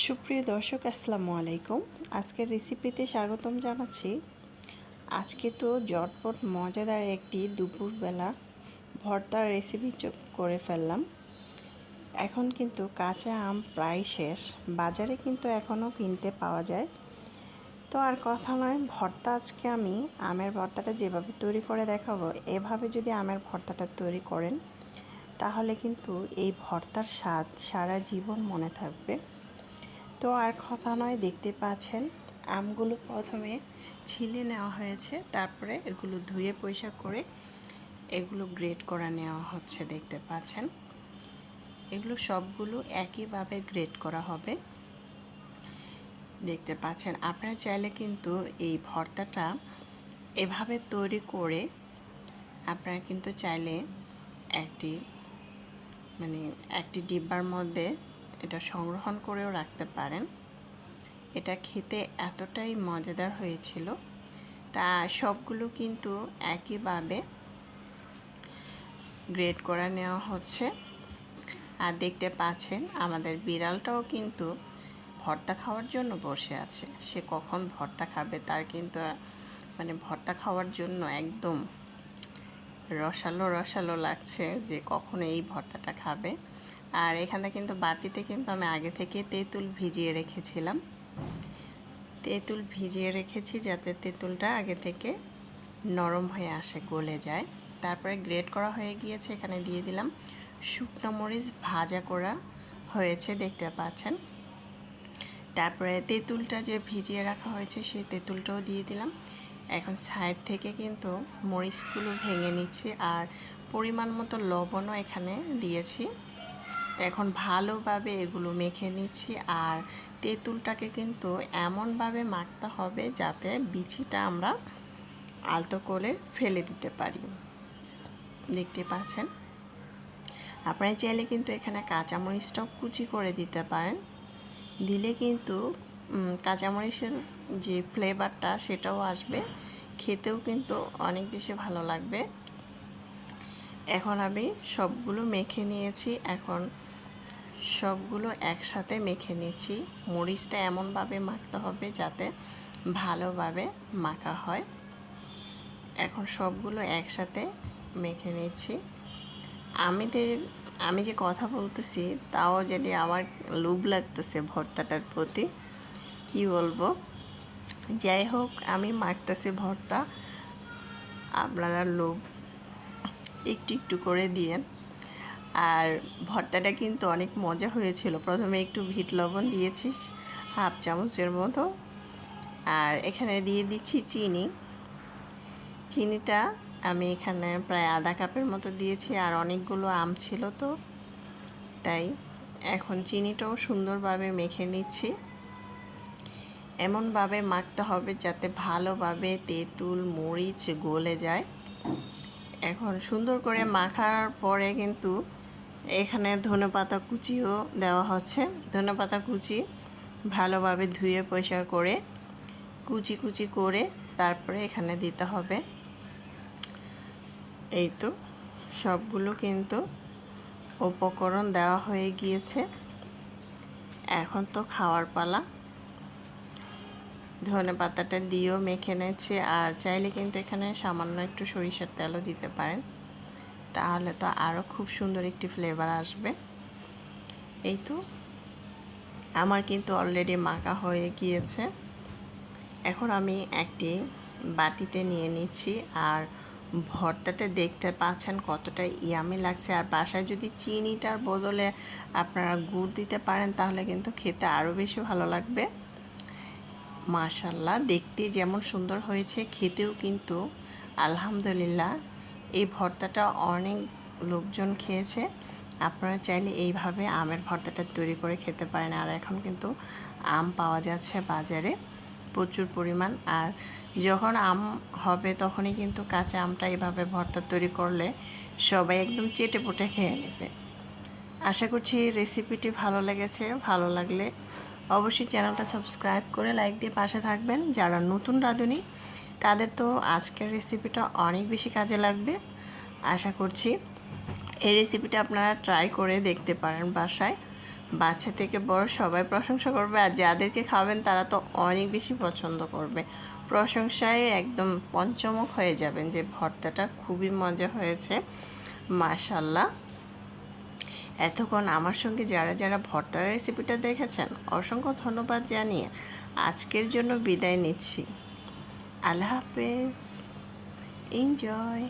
সুপ্রিয় দর্শক আসসালামু আলাইকুম। আজকের রেসিপিতে স্বাগতম জানাচ্ছি। আজকে তো ঝটপট মজাদার একটি দুপুরবেলা ভর্তার রেসিপি করে ফেললাম। এখন কিন্তু কাঁচা আম প্রায় শেষ, বাজারে কিন্তু এখনও কিনতে পাওয়া যায়। তো আর কথা নয়, ভর্তা আজকে আমি আমের ভর্তাটা যেভাবে তৈরি করে দেখাবো, এভাবে যদি আমের ভর্তাটা তৈরি করেন তাহলে কিন্তু এই ভর্তার স্বাদ সারা জীবন মনে থাকবে। তো আর কথা নয়, দেখতে পাচ্ছেন আমগুলো প্রথমে ছিলে নেওয়া হয়েছে, তারপরে এগুলো ধুয়ে পরিষ্কার করে এগুলো গ্রেড করা নেওয়া হচ্ছে। দেখতে পাচ্ছেন এগুলো সবগুলো একইভাবে গ্রেড করা হবে। দেখতে পাচ্ছেন আপনারা চাইলে কিন্তু এই ভর্তাটা এভাবে তৈরি করে আপনারা কিন্তু চাইলে একটি ডিব্বার মধ্যে এটা সংরক্ষণ করেও রাখতে পারেন। এটা খেতে এতটাই মজাদার হয়েছিল। তা সবগুলো কিন্তু একইভাবে গ্রেড করে নেওয়া হচ্ছে। আর দেখতে পাচ্ছেন আমাদের বিড়ালটাও কিন্তু ভর্তা খাওয়ার জন্য বসে আছে। সে কখন ভর্তা খাবে তার কিন্তু ভর্তা খাওয়ার জন্য একদম রসালো রসালো লাগছে যে কখন এই ভর্তাটা খাবে। আর এখানে কিন্তু বাটিতে কিন্তু আমি আগে থেকে তেঁতুল ভিজিয়ে রেখেছিলাম। তেঁতুল ভিজিয়ে রেখেছি যাতে তেঁতুলটা আগে থেকে নরম হয়ে আসে, গলে যায়। তারপরে গ্রেড করা হয়ে গিয়েছে, এখানে দিয়ে দিলাম শুকনো মরিচ ভাজা করা হয়েছে, দেখতে পাচ্ছেন। তারপরে তেঁতুলটা যে ভিজিয়ে রাখা হয়েছে সেই তেঁতুলটাও দিয়ে দিলাম। এখন সাইড থেকে কিন্তু মরিচগুলো ভেঙে নিচ্ছি আর পরিমাণ মতো লবণও এখানে দিয়েছি। এখন ভালোভাবে এগুলো মেখে নিচ্ছি। আর তেঁতুলটাকে কিন্তু এমনভাবে মাখতে হবে যাতে বিচিটা আমরা আলতো করে ফেলে দিতে পারি। দেখতে পাচ্ছেন আপনারা চাইলে কিন্তু এখানে কাঁচামরিচটাও কুচি করে দিতে পারেন। দিলে কিন্তু কাঁচামরিচের যে ফ্লেভারটা সেটাও আসবে, খেতেও কিন্তু অনেক বেশি ভালো লাগবে। এখন আমি সবগুলো মেখে নিয়েছি। এখন সবগুলো একসাথে মেখে নিচ্ছি। মরিচটা এমনভাবে মাখতে হবে যাতে ভালোভাবে মাখা হয়। এখন সবগুলো একসাথে মেখে নিচ্ছি। আমি যে কথা বলতেছি তাও যদি আমার লোভ লাগতেছে ভর্তাটার প্রতি, কি বলবো। যাই হোক, আমি মাখতেছি ভর্তা, আপনারা লোভ একটু একটু করে দিয়েন। আর ভর্তাটা কিন্তু অনেক মজা হয়েছিল। প্রথমে একটু বিট লবণ দিয়েছি হাফ চামচের মতো, আর এখানে দিয়ে দিচ্ছি চিনিটা আমি এখানে প্রায় আধা কাপের মতো দিয়েছি। আর অনেকগুলো আম ছিল তো তাই। এখন চিনিটাও সুন্দরভাবে মেখে নিচ্ছি। এমনভাবে মাখতে হবে যাতে ভালোভাবে তেঁতুল মরিচ গলে যায়। এখন সুন্দর করে মাখার পরে কিন্তু এখানে ধনেপাতা কুচিও দেওয়া হচ্ছে। ধনেপাতা কুচি ভালোভাবে ধুয়ে পরিষ্কার করে কুচি কুচি করে তারপরে এখানে দিতে হবে। এই তো সবগুলো কিন্তু উপকরণ দেওয়া হয়ে গিয়েছে। এখন তো খাওয়ার পালা। ধনেপাতাটা দিয়েও মেখে নিচ্ছে। আর চাইলে কিন্তু এখানে সামান্য একটু সরিষার তেলও দিতে পারেন, তাহলে তো আরও খুব সুন্দর একটি ফ্লেভার আসবে। এই তো আমার কিন্তু অলরেডি মাখা হয়ে গিয়েছে। এখন আমি একটি বাটিতে নিয়ে নিচ্ছি। আর ভর্তাটা দেখতে পাচ্ছেন কতটা ইয়ামি লাগছে। আর বাসায় যদি চিনিটার বদলে আপনারা গুড় দিতে পারেন তাহলে কিন্তু খেতে আরও বেশি ভালো লাগবে। মাশাআল্লাহ, দেখতে যেমন সুন্দর হয়েছে খেতেও কিন্তু আলহামদুলিল্লাহ। এই ভর্তাটা অনেক লোকজন খেয়েছে। আপনারা চাইলে এইভাবে আমের ভর্তাটা তৈরি করে খেতে পারেন। আর এখন কিন্তু আম পাওয়া যাচ্ছে বাজারে প্রচুর পরিমাণ। আর যখন আম হবে তখনই কিন্তু কাঁচা আমটা এইভাবে ভর্তা তৈরি করলে সবাই একদম চেটে পুটে খেয়ে নেবে। আশা করছি রেসিপিটি ভালো লেগেছে। ভালো লাগলে অবশ্যই চ্যানেলটা সাবস্ক্রাইব করে লাইক দিয়ে পাশে থাকবেন। যারা নতুন রাঁধুনি তাদের তো আজকের রেসিপিটা অনেক বেশি কাজে লাগবে। আশা করছি এই রেসিপিটা আপনারা ট্রাই করে দেখতে পারেন বাসায়। বাচ্চা থেকে বড় সবাই প্রশংসা করবে, আর যাদেরকে খাবেন তারা তো অনেক বেশি পছন্দ করবে। প্রশংসায় একদম পঞ্চমুখ হয়ে যাবেন যে ভর্তাটা খুবই মজা হয়েছে, মাশাল্লাহ। এতক্ষণ আমার সঙ্গে যারা যারা ভর্তার রেসিপিটা দেখেছেন অসংখ্য ধন্যবাদ জানিয়ে আজকের জন্য বিদায় নিচ্ছি। আল্লাহ হাফেজ, এনজয়।